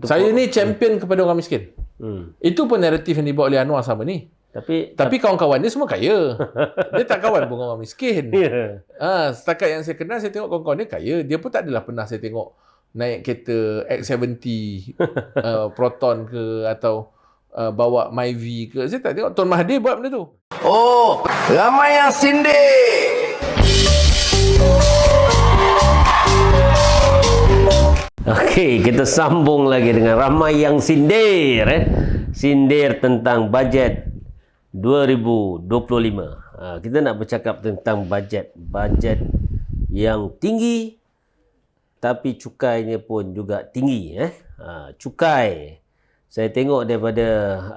Saya ni champion kepada orang miskin. Itu pun naratif yang dibawa oleh Anwar sama ni. Tapi kawan-kawan dia semua kaya. Dia tak kawan pun orang miskin. Setakat yang saya kenal, saya tengok kawan-kawan dia kaya. Dia pun tak adalah pernah saya tengok naik kereta X70 Proton ke atau bawa Myvi ke. Saya tak tengok Tuan Mahathir buat benda tu. Oh, ramai yang sindir. Okey, kita sambung lagi dengan ramai yang sindir. Sindir tentang bajet 2025. Kita nak bercakap tentang bajet yang tinggi tapi cukainya pun juga tinggi. Cukai. Saya tengok daripada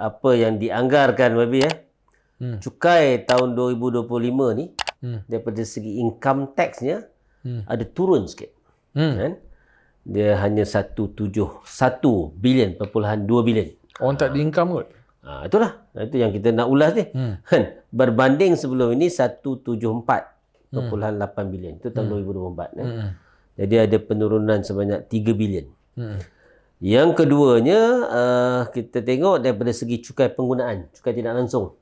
apa yang dianggarkan, Babi. Cukai tahun 2025 ni, daripada segi income taxnya, ada turun sikit. Kan? Dia hanya 171 bilion, 2 bilion. Orang tak ada income kot. Itulah. Itu yang kita nak ulas ni. Berbanding sebelum ini 174.8 bilion. Itu tahun 2024. Jadi ada penurunan sebanyak 3 bilion. Yang keduanya, kita tengok daripada segi cukai penggunaan, cukai tidak langsung.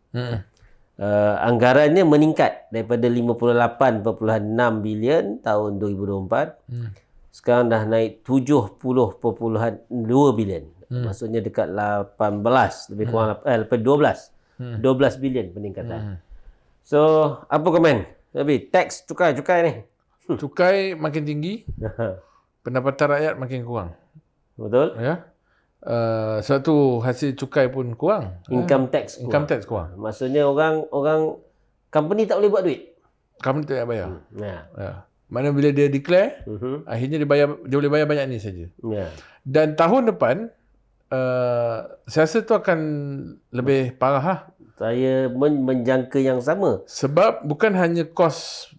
Anggarannya meningkat daripada 58.6 bilion tahun 2024. Sekarang dah naik 70.2 bilion. Maksudnya dekat 18, lebih kurang 12 bilion peningkatan. So, apa komen? Tapi tax cukai ni. Cukai makin tinggi, pendapatan rakyat makin kurang. Betul? Ya. Satu hasil cukai pun kurang. Income tax kurang. Income tax kurang. Maksudnya orang company tak boleh buat duit. Kamu tak payah bayar. Ya. Mana bila dia declare, akhirnya dia boleh bayar banyak ni saja. Ya. Dan tahun depan, saya rasa tu akan lebih parah lah. Saya menjangka yang sama. Sebab bukan hanya kos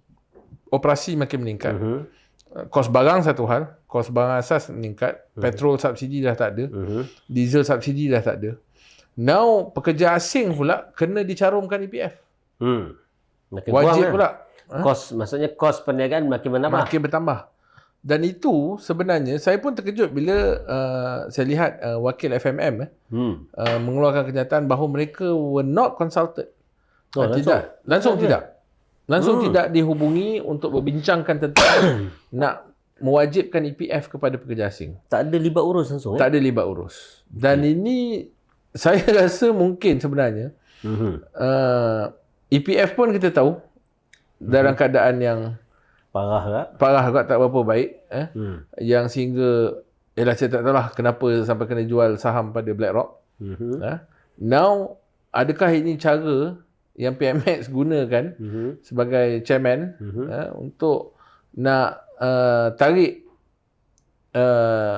operasi makin meningkat. Kos barang satu hal, kos barang asas meningkat, petrol subsidi dah tak ada, diesel subsidi dah tak ada. Now, pekerja asing pula kena dicarumkan EPF. Makin Wajib kurang, pula. Kos, maksudnya kos perniagaan makin menambah. Makin bertambah. Dan itu sebenarnya saya pun terkejut bila saya lihat wakil FMM mengeluarkan kenyataan bahawa mereka were not consulted. Langsung tidak dihubungi untuk berbincangkan tentang nak mewajibkan EPF kepada pekerja asing. Tak ada libat urus langsung. Tak ada libat urus. Dan ini saya rasa mungkin sebenarnya EPF pun kita tahu dalam keadaan yang parah agak tak berapa baik. Yang sehingga saya tak tahulah kenapa sampai kena jual saham pada BlackRock. Now, adakah ini cara yang PMX gunakan sebagai chairman untuk nak tarik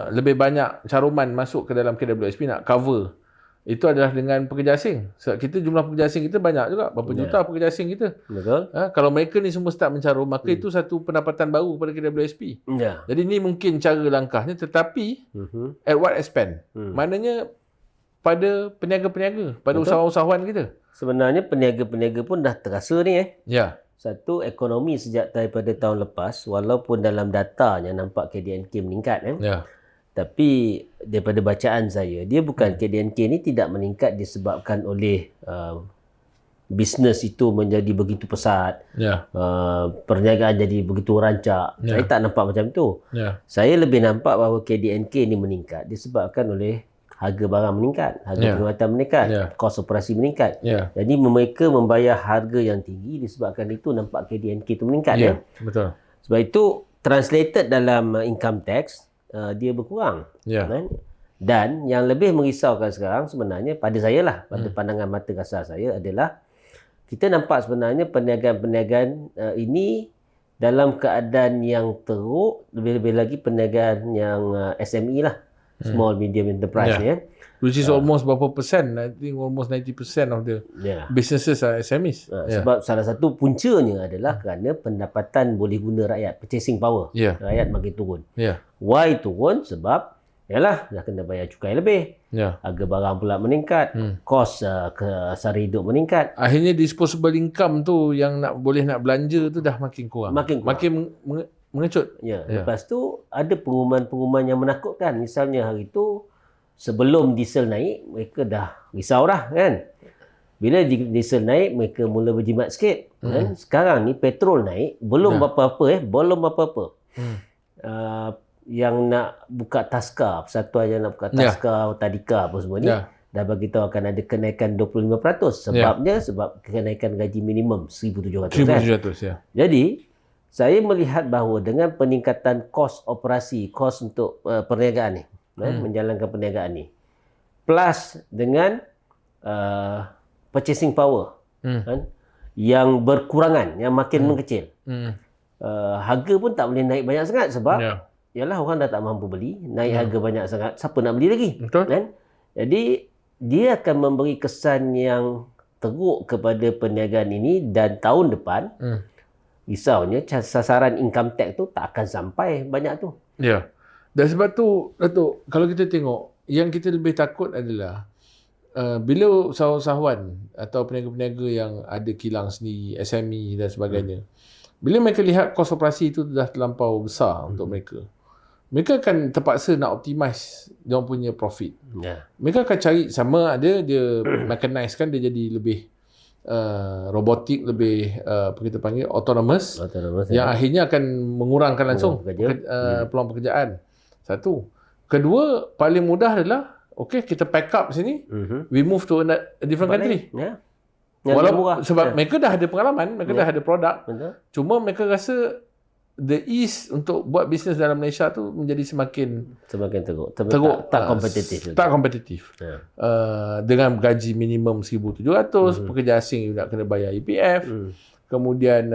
lebih banyak caruman masuk ke dalam KWSP, nak cover. Itu adalah dengan pekerja asing. Sebab kita jumlah pekerja asing kita banyak juga. Berapa juta pekerja asing kita. Betul. Kalau mereka ni semua start mencarum, maka itu satu pendapatan baru kepada KWSP. Jadi ini mungkin cara langkahnya, tetapi at what expense? Maknanya pada peniaga-peniaga, pada usahawan-usahawan kita. Sebenarnya Peniaga-peniaga pun dah terasa ni. Ya. Satu, ekonomi sejak daripada tahun lepas, walaupun dalam datanya nampak KDNK meningkat. Ya. Tapi daripada bacaan saya, dia bukan KDNK ni tidak meningkat disebabkan oleh bisnes itu menjadi begitu pesat, perniagaan jadi begitu rancak. Saya tak nampak macam tu. Saya lebih nampak bahawa KDNK ni meningkat disebabkan oleh harga barang meningkat, harga pengawatan meningkat, kos operasi meningkat. Jadi mereka membayar harga yang tinggi, disebabkan itu nampak KDNK itu meningkat. Betul. Sebab itu translated dalam income tax, dia berkurang. Dan yang lebih merisaukan sekarang sebenarnya pada saya lah, pada pandangan mata kasar saya adalah kita nampak sebenarnya perniagaan-perniagaan ini dalam keadaan yang teruk, lebih-lebih lagi perniagaan yang SME lah, small medium enterprise ni. Which is almost berapa persen? I think almost 90% of the businesses are SMEs. Sebab salah satu puncanya adalah kerana pendapatan boleh guna rakyat, purchasing power. Rakyat makin turun. Why turun? Sebab dah kena bayar cukai lebih. Harga barang pula meningkat. Kos sara hidup meningkat. Akhirnya disposable income tu yang boleh nak belanja tu dah makin kurang. Makin mengecut. Lepas tu ada pengumuman-pengumuman yang menakutkan. Misalnya hari tu sebelum diesel naik, mereka dah risau dah kan. Bila diesel naik, mereka mula berjimat sikit. Kan? Sekarang ni petrol naik, belum apa-apa belum apa-apa. Yang nak buka Taska, persatuan yang nak buka Taska, Tadika apa semua ni, dah bagi tahu akan ada kenaikan 25%. Sebabnya sebab kenaikan gaji minimum 1,700 kan. 1,700 ya. Jadi saya melihat bahawa dengan peningkatan kos operasi, kos untuk perniagaan ni, menjalankan perniagaan ni, plus dengan purchasing power kan, yang berkurangan, yang makin mengecil. Harga pun tak boleh naik banyak sangat sebab yalah orang dah tak mampu beli, naik harga banyak sangat, siapa nak beli lagi? Betul. Kan? Jadi dia akan memberi kesan yang teruk kepada perniagaan ini, dan tahun depan risaunya sasaran income tax tu tak akan sampai banyak tu. Ya. Dan sebab tu Datuk, kalau kita tengok, yang kita lebih takut adalah bila usahawan atau peniaga-peniaga yang ada kilang sendiri, SME dan sebagainya, bila mereka lihat kos operasi itu dah terlampau besar untuk mereka, mereka akan terpaksa nak optimize dia punya profit. Mereka akan cari, sama ada dia mechanize kan, dia jadi lebih robotik, lebih apa kita panggil autonomous yang akhirnya akan mengurangkan langsung peluang pekerjaan. Satu. Kedua, paling mudah adalah kita pack up sini, we move to a different country. Walaupun sebab mereka dah ada pengalaman, mereka dah ada produk. Cuma mereka rasa the ease untuk buat bisnes dalam Malaysia tu menjadi semakin teruk, tak kompetitif. Tak kompetitif. Dengan gaji minimum 1,700, pekerja asing nak kena bayar EPF. Kemudian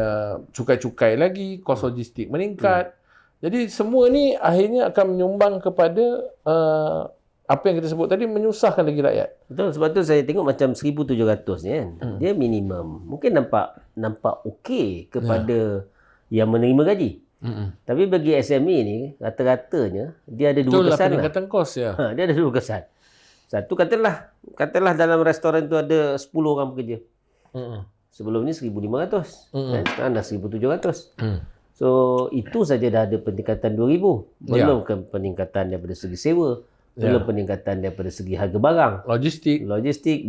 cukai-cukai lagi, kos logistik meningkat. Jadi semua ni akhirnya akan menyumbang kepada apa yang kita sebut tadi, menyusahkan lagi rakyat. Betul, sebab tu saya tengok macam 1,700 ni kan. Dia minimum. Mungkin nampak okey kepada yang menerima gaji. Tapi bagi SME ni, rata-ratanya dia ada dua kesan lah. Peningkatan kos ya. Dia ada dua kesan. Satu, katalah dalam restoran tu ada 10 orang bekerja. Sebelum ni 1,500. Dan sekarang dah 1,700. So itu saja dah ada peningkatan 2,000. Belum ke peningkatan daripada segi sewa, belum peningkatan daripada segi harga barang, logistik,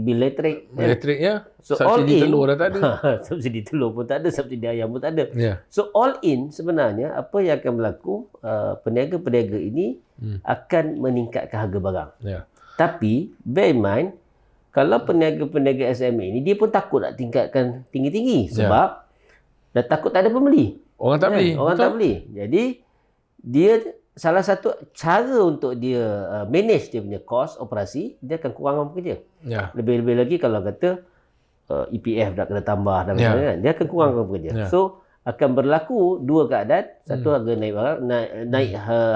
bil elektrik. Elektrik ya. So subsidi telur dah tak ada. Subsidi telur pun tak ada, subsidi ayam pun tak ada. So all in sebenarnya apa yang akan berlaku, peniaga-peniaga ini akan meningkatkan harga barang. Tapi bear in mind, kalau peniaga-peniaga SME ini, dia pun takut nak tingkatkan tinggi-tinggi sebab dah takut tak ada pembeli. Orang tak beli. Orang tak beli. Jadi dia, salah satu cara untuk dia manage dia punya kos operasi, dia akan kurang orang pekerja. Lebih-lebih lagi kalau kata EPF dah kena tambah dan kan, dia akan kurang orang pekerja. So akan berlaku dua keadaan. Satu, harga naik barang, naik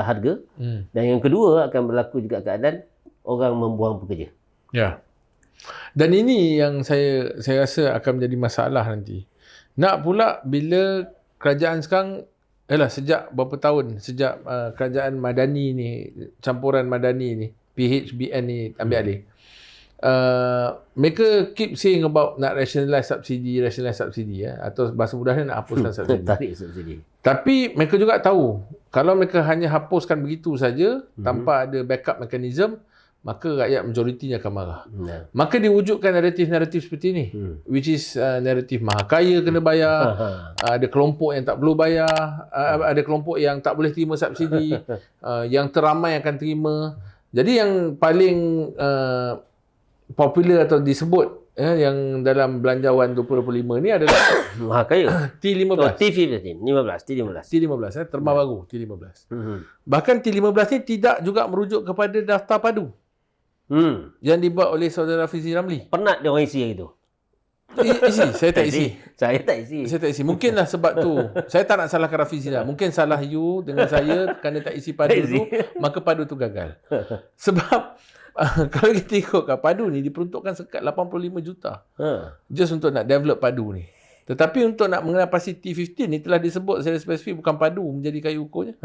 harga, dan yang kedua akan berlaku juga keadaan orang membuang pekerja. Dan ini yang saya rasa akan menjadi masalah nanti. Nak pula bila kerajaan sekarang, sejak berapa tahun, sejak kerajaan Madani ni, campuran Madani ni, PHBN ni ambil alih, mereka keep saying about nak rationalize subsidi atau bahasa mudahnya nak hapuskan subsidi. Tarik subsidi. Tapi mereka juga tahu, kalau mereka hanya hapuskan begitu saja tanpa ada backup mechanism, maka rakyat majoritinya akan marah. Maka diwujudkan naratif-naratif seperti ini, which is naratif maha kaya kena bayar, ada kelompok yang tak perlu bayar, ada kelompok yang tak boleh terima subsidi, yang teramai akan terima. Jadi yang paling popular atau disebut yang dalam belanjawan 2025 ni adalah maha kaya. T15. T15. Terma baru T15. Bahkan T15 ni tidak juga merujuk kepada daftar padu. Yang dibuat oleh saudara Fizi Ramli. Penat dia orang isi yang itu. Isi. Saya tak isi. Saya tak isi. Mungkinlah sebab tu. Saya tak nak salahkan Rafizi lah. Mungkin salah you dengan saya kerana tak isi padu tu, maka padu tu gagal. Sebab kalau kita ikutkan, padu ni diperuntukkan sekat 85 juta. Just untuk nak develop padu ni. Tetapi untuk nak mengenal pasti T15 ni telah disebut secara spesifik bukan padu menjadi kayu ukurnya.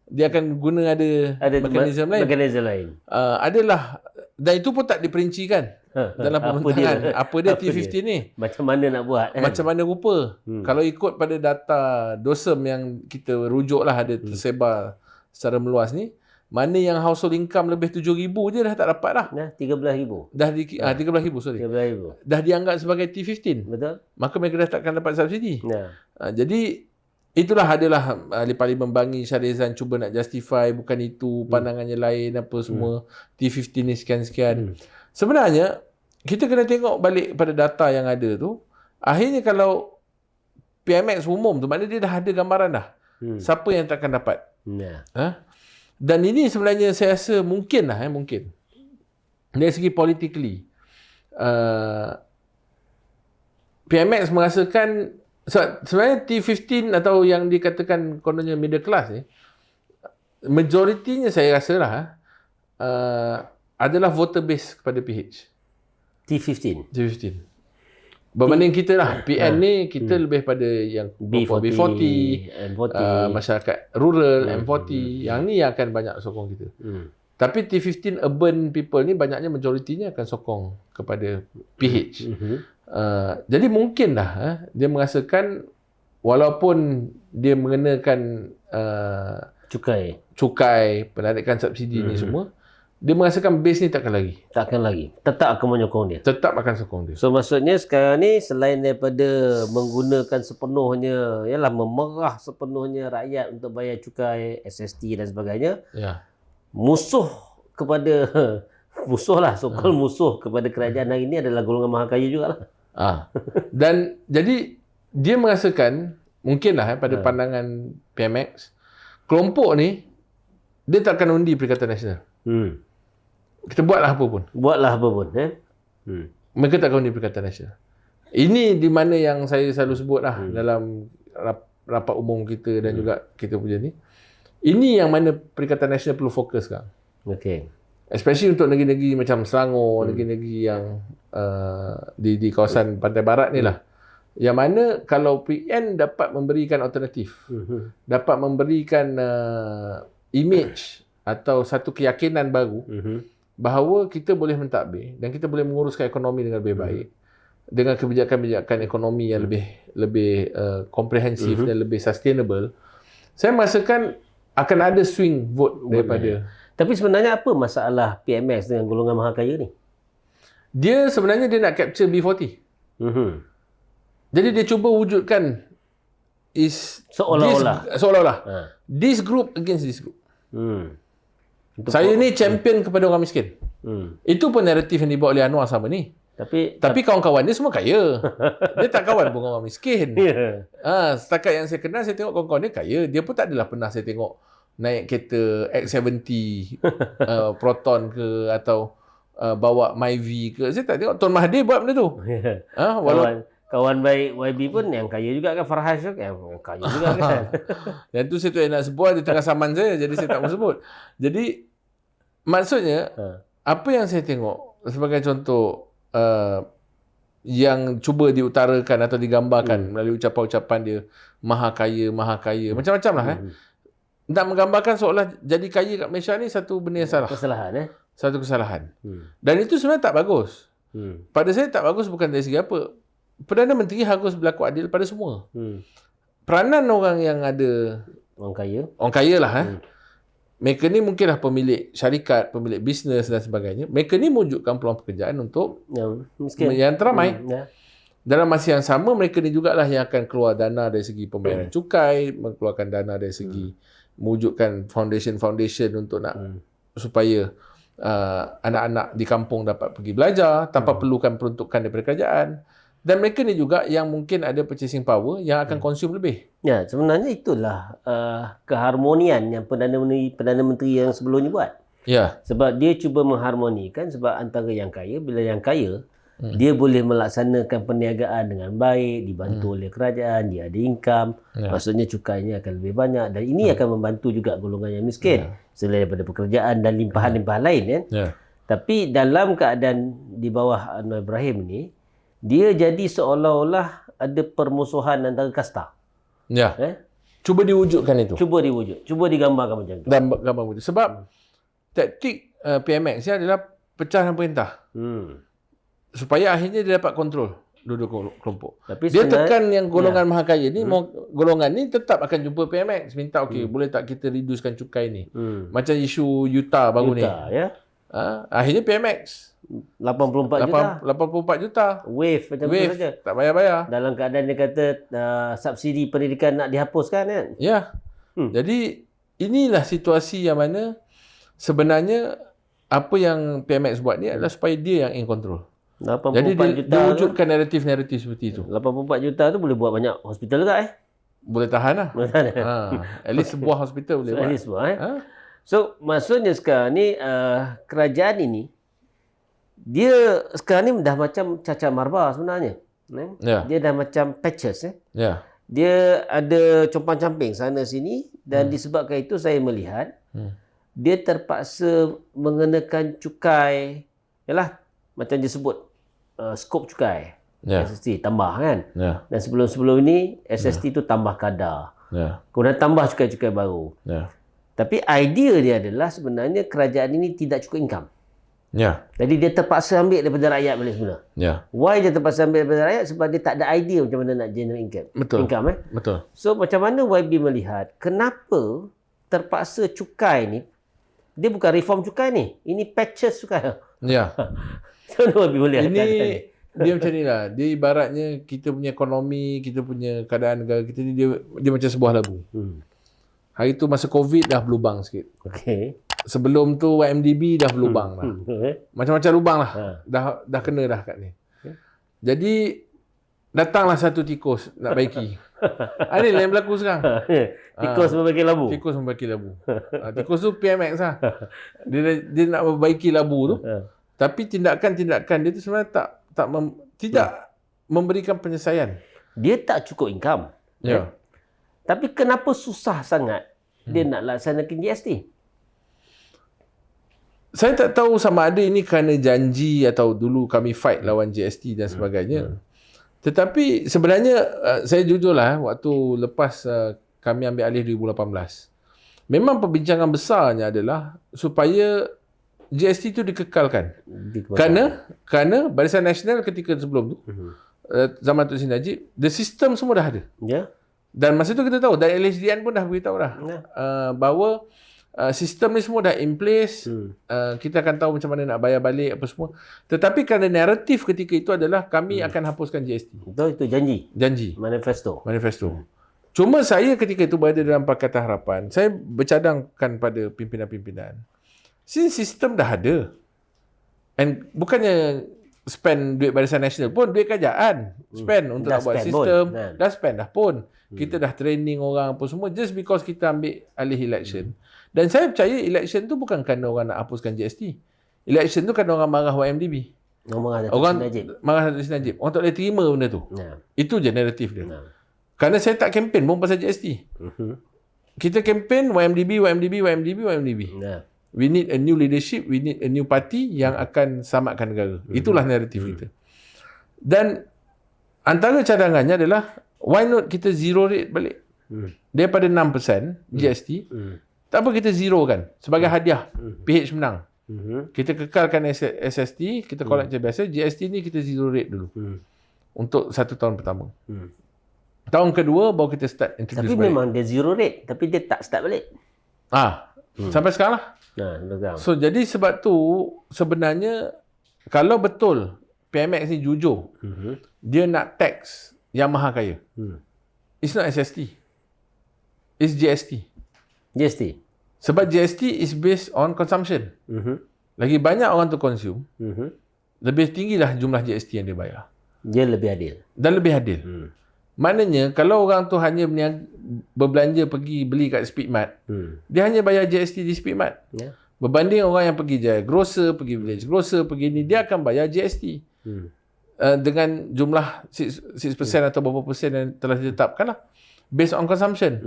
Dia akan guna ada mekanisme lain. Adalah, dan itu pun tak diperincikan dalam pembentangan. Apa dia T15 ni? Macam mana nak buat? Macam mana rupa? Kalau ikut pada data DOSEM yang kita rujuk lah, ada tersebar secara meluas ni, Mana yang household income lebih 7,000 je dah tak dapat dah. Nah, 13,000. Dah 13,000 sorry. 13,000. Dah dianggap sebagai T15. Betul? Maka mereka dah takkan dapat subsidi. Nah. Jadi itulah adalah ahli parlimen Bangi Syahrizan cuba nak justify bukan itu, pandangannya lain apa semua. T15 ni sekian-sekian. Sebenarnya kita kena tengok balik pada data yang ada tu. Akhirnya kalau PMX umum tu maknanya dia dah ada gambaran dah. Siapa yang takkan dapat. Nah. Dan ini sebenarnya saya rasa mungkin lah mungkin. Dari segi politically PMX merasakan sebenarnya T15 atau yang dikatakan kononnya middle class ni, majoritinya saya rasa lah adalah voter base kepada PH. T15. Berbanding kita lah, PN ni kita lebih pada yang B40, M40, masyarakat rural, M40, yang ni yang akan banyak sokong kita. Tapi T15 urban people ni banyaknya majoritinya akan sokong kepada PH. Jadi mungkin lah dia merasakan walaupun dia mengenakan cukai, penarikan subsidi ni semua, dia merasakan base ni takkan lagi. Tetap akan menyokong dia. Tetap akan sokong dia. So maksudnya sekarang ni selain daripada menggunakan sepenuhnya, memerah sepenuhnya rakyat untuk bayar cukai, SST dan sebagainya, musuh kepada musuh kepada kerajaan hari ini adalah golongan maha kaya jugalah. Dan jadi dia merasakan mungkinlah pada pandangan PMX, kelompok ni dia takkan undi Perikatan Nasional. Kita buatlah apa pun. Mereka takkan undi Perikatan Nasional. Ini di mana yang saya selalu sebut lah dalam rapat umum kita dan juga kita punya ni. Ini yang mana Perikatan Nasional perlu fokus sekarang. Okay. Especially untuk negeri-negeri macam Selangor, negeri-negeri yang di kawasan pantai barat ni lah. Yang mana kalau PN dapat memberikan alternatif, dapat memberikan image atau satu keyakinan baru bahawa kita boleh mentadbir dan kita boleh menguruskan ekonomi dengan lebih baik dengan kebijakan-kebijakan ekonomi yang lebih komprehensif dan lebih sustainable, saya merasakan akan ada swing vote daripada. Tapi sebenarnya apa masalah PMX dengan golongan maha kaya ni? Dia sebenarnya dia nak capture B40. Jadi dia cuba wujudkan seolah-olah this group against this group. Saya ni champion kepada orang miskin. Itu pun naratif yang dibawa oleh Anwar sama ni. Tapi kawan-kawan dia semua kaya. Dia tak kawan pun orang miskin. Setakat yang saya kenal, saya tengok kawan-kawan dia kaya. Dia pun tak adalah pernah saya tengok naik kereta X70 Proton ke atau bawa Myvi ke. Saya tak tengok Tuan Mahathir buat benda tu. Kawan baik YB pun yang kaya juga kan, Farhas kan yang kaya juga kan. Yang tu saya tak nak sebut, dia tengah saman saya, jadi saya tak mau sebut. Jadi maksudnya apa yang saya tengok sebagai contoh yang cuba diutarakan atau digambarkan melalui ucapan-ucapan dia maha kaya macam-macam lah nak menggambarkan seolah jadi kaya kat Malaysia ni satu benda yang salah. Satu kesalahan. Dan itu sebenarnya tak bagus. Pada saya tak bagus bukan dari segi apa. Perdana Menteri harus berlaku adil pada semua. Peranan orang yang ada orang kaya lah mereka ni mungkinlah pemilik syarikat, pemilik bisnes dan sebagainya. Mereka ni mewujudkan peluang pekerjaan untuk yang teramai. Dalam masa yang sama, mereka ni jugalah yang akan keluar dana dari segi pembayaran cukai, mengeluarkan dana dari segi mewujudkan foundation untuk nak supaya anak-anak di kampung dapat pergi belajar tanpa perlukan peruntukan daripada kerajaan. Dan mereka ni juga yang mungkin ada purchasing power yang akan consume lebih. Ya, sebenarnya itulah keharmonian yang Perdana Menteri yang sebelumnya buat. Ya. Sebab dia cuba mengharmonikan sebab antara yang kaya, bila yang kaya dia boleh melaksanakan perniagaan dengan baik, dibantu oleh kerajaan, dia ada income, maksudnya cukainya akan lebih banyak dan ini akan membantu juga golongan yang miskin selain daripada pekerjaan dan limpahan-limpahan lain kan. Tapi dalam keadaan di bawah Anwar Ibrahim ni, dia jadi seolah-olah ada permusuhan antara kasta. Cuba diwujudkan itu. Cuba digambarkan macam tu. Gambar begitu. Sebab taktik PMX ni adalah pecahkan perintah. Supaya akhirnya dia dapat kontrol dua kelompok. Tapi Dia tekan yang golongan maha kaya ni, golongan ni tetap akan jumpa PMX. Minta boleh tak kita reducekan cukai ni. Macam isu Utah baru ni. Ya. Akhirnya PMX. 84 juta. 84 juta. Wave macam tu saja. Tak bayar-bayar. Dalam keadaan dia kata subsidi pendidikan nak dihapuskan kan. Ya. Jadi inilah situasi yang mana sebenarnya apa yang PMX buat ni adalah supaya dia yang in control. 84 Jadi juta dia wujudkan naratif-naratif seperti itu. 84 juta tu boleh buat banyak hospital juga Boleh tahan lah. Boleh tahan. At least sebuah hospital boleh buat. At least buat So maksudnya sekarang ni kerajaan ini dia sekarang ni dah macam cacar marbar sebenarnya. Dia dah macam patches Dia ada compang-camping sana sini dan disebabkan itu saya melihat dia terpaksa mengenakan cukai, yalah macam disebut skop cukai. SST tambah kan. Dan sebelum-sebelum ini SST tu tambah kadar. Kemudian tambah cukai-cukai baru. Tapi idea dia adalah sebenarnya kerajaan ini tidak cukup income. Jadi dia terpaksa ambil daripada rakyat balik semula. Why dia terpaksa ambil daripada rakyat? Sebab dia tak ada idea macam mana nak generate income. Betul. So macam mana YB melihat kenapa terpaksa cukai ni, dia bukan reform cukai ni. Ini patches cukai. Macam mana YB boleh ini dia macam ni lah. Dia ibaratnya kita punya ekonomi, kita punya keadaan negara kita ni, dia macam sebuah labu. Hari tu masa COVID dah berlubang sikit. Sebelum tu YMDB dah berlubang lah. Macam-macam lubang lah. Dah kena dah kat ni. Jadi datanglah satu tikus nak baiki. Ini yang berlaku sekarang. Tikus membaiki labu. Tikus membaiki labu. Tikus tu PMX lah. Dia nak membaiki labu tu. Tapi tindakan-tindakan dia tu sebenarnya tidak memberikan penyelesaian. Dia tak cukup income. Tapi kenapa susah sangat dia nak laksanakan GST? Saya tak tahu sama ada ini kerana janji atau dulu kami fight lawan GST dan sebagainya. Tetapi sebenarnya saya jujurlah waktu lepas kami ambil alih 2018. Memang perbincangan besarnya adalah supaya GST itu dikekalkan. Kerana Barisan Nasional ketika sebelum tu zaman Tun Sri Najib, the system semua dah ada. Dan masa tu kita tahu dan LHDN pun dah beritahu dah bahawa sistem ni semua dah in place. Kita akan tahu macam mana nak bayar balik apa semua. Tetapi kerana naratif ketika itu adalah kami akan hapuskan GST. Betul, itu janji. Manifesto. Cuma saya ketika itu berada dalam Pakatan Harapan, saya bercadangkan pada pimpinan-pimpinan. Since sistem dah ada. And bukannya spend duit Barisan Nasional pun, duit kerajaan spend untuk nak buat sistem. Dah spend dah pun. Kita dah training orang apa semua just because kita ambil alih election. Dan saya percaya election tu bukan kerana orang nak hapuskan GST. Election tu kerana orang marah YMDB. Orang marah Datuk Seri Najib. Orang tak boleh terima benda tu. Itu je naratif dia. Kerana saya tak kempen pun pasal GST. Kita kempen YMDB. We need a new leadership, we need a new party yang akan selamatkan negara. Itulah naratif kita. Dan antara cadangannya adalah why not kita zero rate balik. Daripada 6% GST, tak apa kita zero kan sebagai hadiah. PH menang. Kita kekalkan SST, kita collect macam biasa. GST ni kita zero rate dulu. Untuk 1 tahun pertama. Tahun kedua baru kita start introduce tapi balik. Memang dia zero rate, tapi dia tak start balik. Sampai sekarang lah. So jadi sebab tu sebenarnya kalau betul PMX ni jujur, dia nak tax yang maha kaya. It's not SST. It's GST. Sebab GST is based on consumption. Lagi banyak orang tu consume, lebih tinggilah jumlah GST yang dia bayar. Dia lebih adil. Dan lebih adil. Maknanya kalau orang tu hanya berbelanja pergi beli kat Speedmart, dia hanya bayar GST di Speedmart. Berbanding orang yang pergi Jaya Grocer, pergi Village Grocer, pergi ni, dia akan bayar GST. Dengan jumlah 6% atau berapa persen yang telah ditetapkan lah. Based on consumption.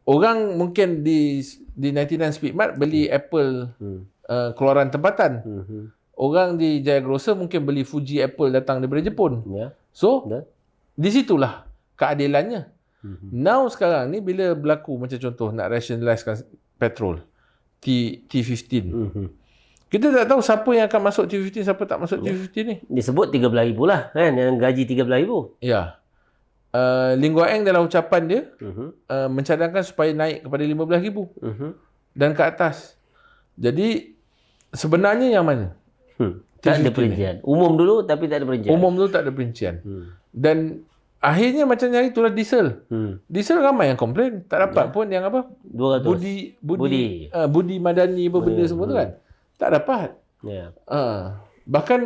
Orang mungkin di 99 Speedmart beli Apple keluaran tempatan. Orang di Jaya Grocer mungkin beli Fuji Apple datang daripada Jepun. So, di situlah keadilannya. Now sekarang ni bila berlaku macam contoh nak rationalizekan petrol T15. Kita tak tahu siapa yang akan masuk T15, siapa tak masuk T15 ni. Disebut 13,000 lah kan, yang gaji 13,000. Ya. Lim Guo Eng dalam ucapan dia mencadangkan supaya naik kepada 15,000 dan ke atas. Jadi sebenarnya yang mana? Tak ada perincian. Umum dulu tapi tak ada perincian. Umum dulu tak ada perincian. Dan akhirnya macam hari itulah diesel. Diesel ramai yang komplain, tak dapat pun yang apa? 200. Budi Madani apa benda semua tu kan. Tak dapat. Bahkan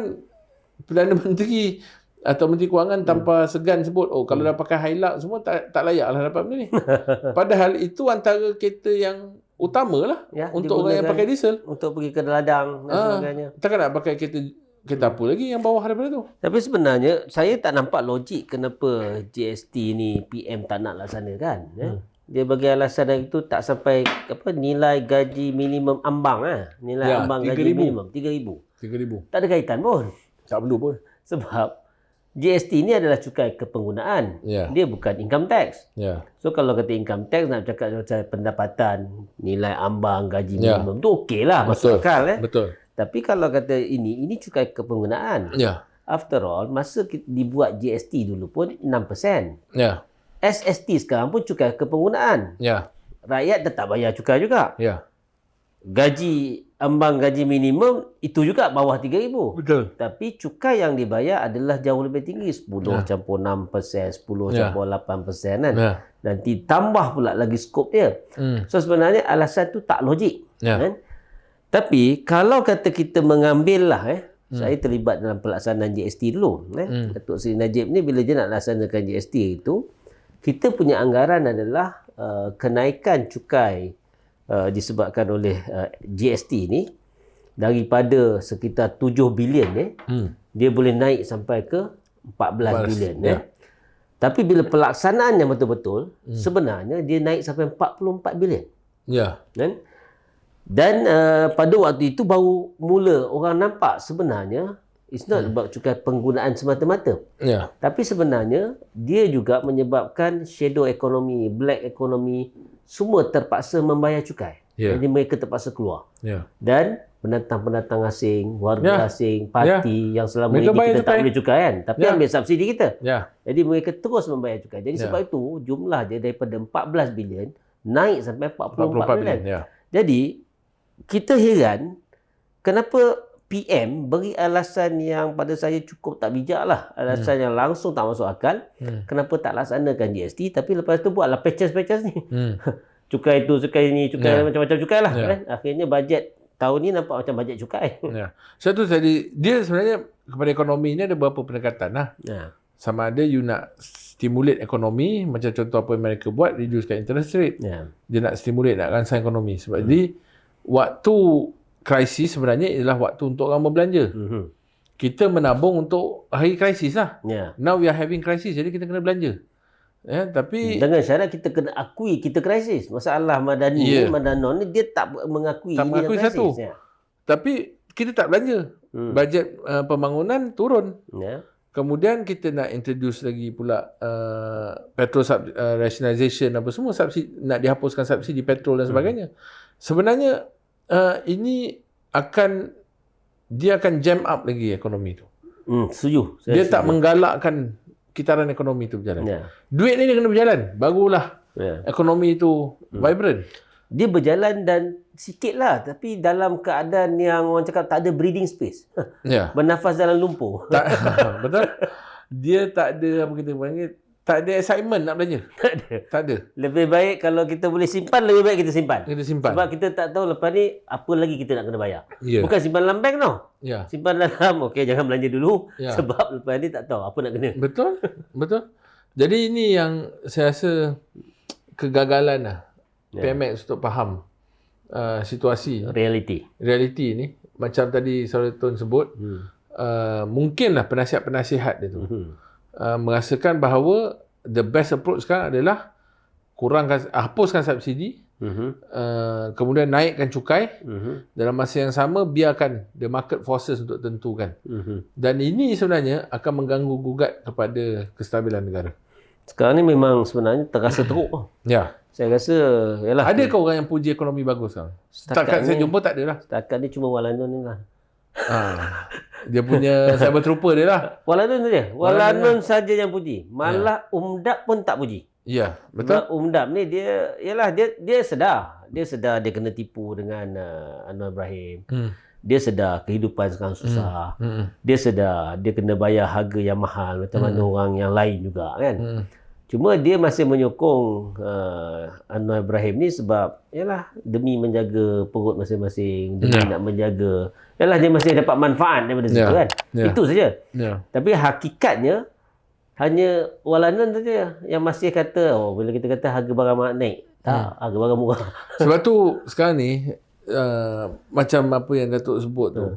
Perdana Menteri atau Menteri Kewangan tanpa segan sebut, kalau dah pakai Hilux semua tak layak lah dapat benda ni. Padahal itu antara kereta yang utama lah untuk orang yang pakai diesel. Untuk pergi ke ladang dan sebagainya. Takkan nak pakai kereta apa lagi yang bawah daripada tu. Tapi sebenarnya saya tak nampak logik kenapa GST ni PM tak nak laksanakan. Dia bagi alasan yang itu tak sampai nilai gaji minimum ambang nilai ambang gaji minimum 3,000. Tak ada kaitan pun. Tak perlu pun. Sebab GST ni adalah cukai kepenggunaan. Dia bukan income tax. So kalau kata income tax nak cakap macam pendapatan, nilai ambang gaji minimum tu okeylah, masuk akal Betul. Tapi kalau kata ini cukai kepenggunaan. After all, masa dibuat GST dulu pun 6%. SST sekarang pun cukai kepenggunaan. Rakyat tetap bayar cukai juga. Gaji ambang gaji minimum itu juga bawah 3,000. Betul. Tapi cukai yang dibayar adalah jauh lebih tinggi, 10 campur 6%, 10 campur 8% kan. Dan ditambah pula lagi skop dia. So sebenarnya alasan tu tak logik. Kan? Tapi kalau kata kita mengambil lah saya terlibat dalam pelaksanaan GST dulu. Datuk Seri Najib ni bila dia nak laksanakan GST itu, kita punya anggaran adalah kenaikan cukai disebabkan oleh GST ni daripada sekitar 7 bilion dia boleh naik sampai ke 14 bilion. Tapi bila pelaksanaannya betul-betul sebenarnya dia naik sampai 44 bilion. Kan? Dan pada waktu itu baru mula orang nampak sebenarnya it's not about cukai penggunaan semata-mata. Tapi sebenarnya dia juga menyebabkan shadow economy, black economy, semua terpaksa membayar cukai. Jadi mereka terpaksa keluar. Dan pendatang-pendatang asing, warga asing, parti yang selama ini kita tak boleh cukai kan. Tapi ambil subsidi kita. Jadi mereka terus membayar cukai. Jadi sebab itu jumlah dia daripada 14 bilion naik sampai 44 bilion. Jadi kita heran kenapa PM beri alasan yang pada saya cukup tak bijak lah. Alasan yang langsung tak masuk akal. Kenapa tak laksanakan GST tapi lepas tu buatlah patches-patches ni. Cukai tu, cukai ni, cukai macam-macam cukai lah. Kan? Akhirnya bajet tahun ni nampak macam bajet cukai. Satu tadi, dia sebenarnya kepada ekonomi ni ada beberapa pendekatan lah. Sama ada you nak stimulate ekonomi, macam contoh apa yang mereka buat, reducekan interest rate. Dia nak stimulate, nak rangsang ekonomi. Sebab jadi waktu krisis sebenarnya ialah waktu untuk orang berbelanja. Kita menabung untuk hari krisis lah. Now we are having crisis, jadi kita kena belanja. Tapi dengan syarat kita kena akui kita krisis. Masalah Madani Madanon ni dia tak mengakui krisis. Satu. Tapi kita tak belanja. Bajet pembangunan turun. Kemudian kita nak introduce lagi pula petrol rationalisation apa semua, subsidi, nak dihapuskan subsidi petrol dan sebagainya. Sebenarnya ini dia akan jam up lagi ekonomi tu. Setuju. Dia tak menggalakkan kitaran ekonomi itu berjalan. Duit ni dia kena berjalan. Barulah ekonomi itu vibrant. Dia berjalan dan sikit lah. Tapi dalam keadaan yang orang cakap tak ada breathing space. Bernafas dalam lumpur. Betul. Dia tak ada, apa kita panggil, tak ada excitement nak belanja. Tak ada. Lebih baik kalau kita boleh simpan, lebih baik kita simpan. Simpan. Sebab kita tak tahu lepas ni apa lagi kita nak kena bayar. Bukan simpan dalam bank tau. Simpan dalam, okey jangan belanja dulu. Sebab lepas ni tak tahu apa nak kena. Betul. Jadi ini yang saya rasa kegagalan lah. PMX untuk faham situasi. Realiti ni. Macam tadi Saudara Tun sebut, mungkinlah penasihat-penasihat dia tu. Merasakan bahawa the best approach sekarang adalah hapuskan subsidi, kemudian naikkan cukai, dalam masa yang sama biarkan the market forces untuk tentukan. Dan ini sebenarnya akan mengganggu gugat kepada kestabilan negara. Sekarang ni memang sebenarnya terasa teruk. Ya. Saya rasa yalah. Ada ke orang yang puji ekonomi bagus sekarang? Setakat saya jumpa tak ada lah. Setakat ni cuma Walanun ni lah. Dia punya cyber trooper dia lah. Walanun saja. Walanun saja yang puji. Malah Umdap pun tak puji. Ya, betul. Umdap ni dia yalah dia sedar. Dia sedar dia kena tipu dengan Anwar Ibrahim. Dia sedar kehidupan sekarang susah. Dia sedar dia kena bayar harga yang mahal macam mana orang yang lain juga kan. Cuma dia masih menyokong Anwar Ibrahim ni sebab yalah demi menjaga perut masing-masing, demi nak menjaga yalah dia masih dapat manfaat daripada situ kan. Itu saja. Tapi hakikatnya hanya Walanun saja yang masih kata bila kita kata harga barang naik, tak, harga barang murah. Sebab tu sekarang ni macam apa yang Datuk sebut tu.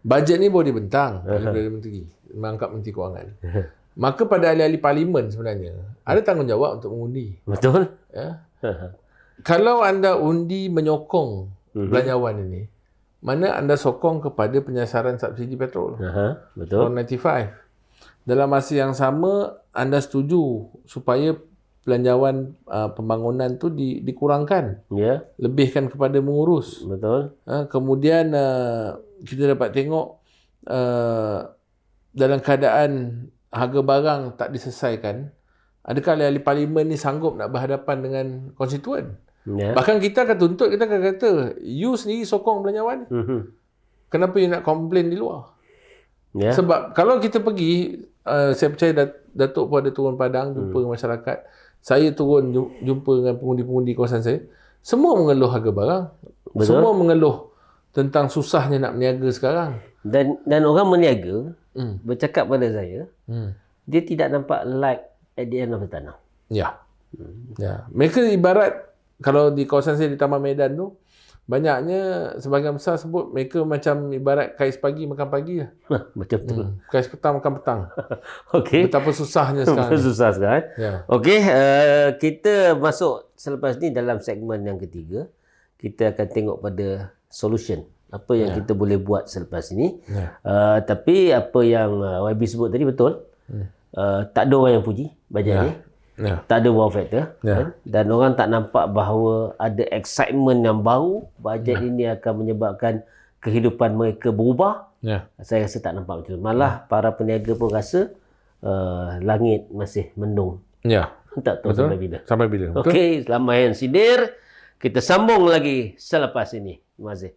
Bajet ni baru dibentang oleh Perdana Menteri, mengangkat Menteri Kewangan. Maka pada ahli-ahli parlimen sebenarnya ada tanggungjawab untuk mengundi. Betul. Ya. Kalau anda undi menyokong belanjawan ini, mana anda sokong kepada penyasaran subsidi petrol. Betul. 95. Dalam masa yang sama anda setuju supaya belanjawan pembangunan tu dikurangkan. Ya. Lebihkan kepada mengurus. Betul. Kemudian kita dapat tengok dalam keadaan harga barang tak diselesaikan, adakah ahli parlimen ni sanggup nak berhadapan dengan konstituen? Ya. Bahkan kita akan tuntut, kita akan kata, you sendiri sokong belanjawan. Kenapa you nak komplain di luar? Ya. Sebab kalau kita pergi, saya percaya Datuk pun ada turun padang, jumpa masyarakat. Saya turun jumpa dengan pengundi-pengundi kawasan saya. Semua mengeluh harga barang. Betul. Semua mengeluh tentang susahnya nak berniaga sekarang. Dan orang berniaga bercakap pada saya, dia tidak nampak light at the end of the tunnel. Ya. Ya. Mereka ibarat, kalau di kawasan saya di Taman Medan tu, banyaknya sebahagian besar sebut mereka macam ibarat kais pagi makan pagi lah. Macam tu. Kais petang makan petang. Okey. Betapa susahnya sekarang. Susah sekarang. Ya. Okey, kita masuk selepas ni dalam segmen yang ketiga. Kita akan tengok pada solution. Apa yang kita boleh buat selepas ini. Tapi apa yang YB sebut tadi betul. Tak ada orang yang puji bajet ni. Tak ada wow factor. Kan? Dan orang tak nampak bahawa ada excitement yang baru. Bajet ini akan menyebabkan kehidupan mereka berubah. Saya rasa tak nampak macam tu. Malah para peniaga pun rasa langit masih mendung. Tak tahu sampai bila. Sampai bila. Okey, selamat yang sindir. Kita sambung lagi selepas ini. Terima kasih.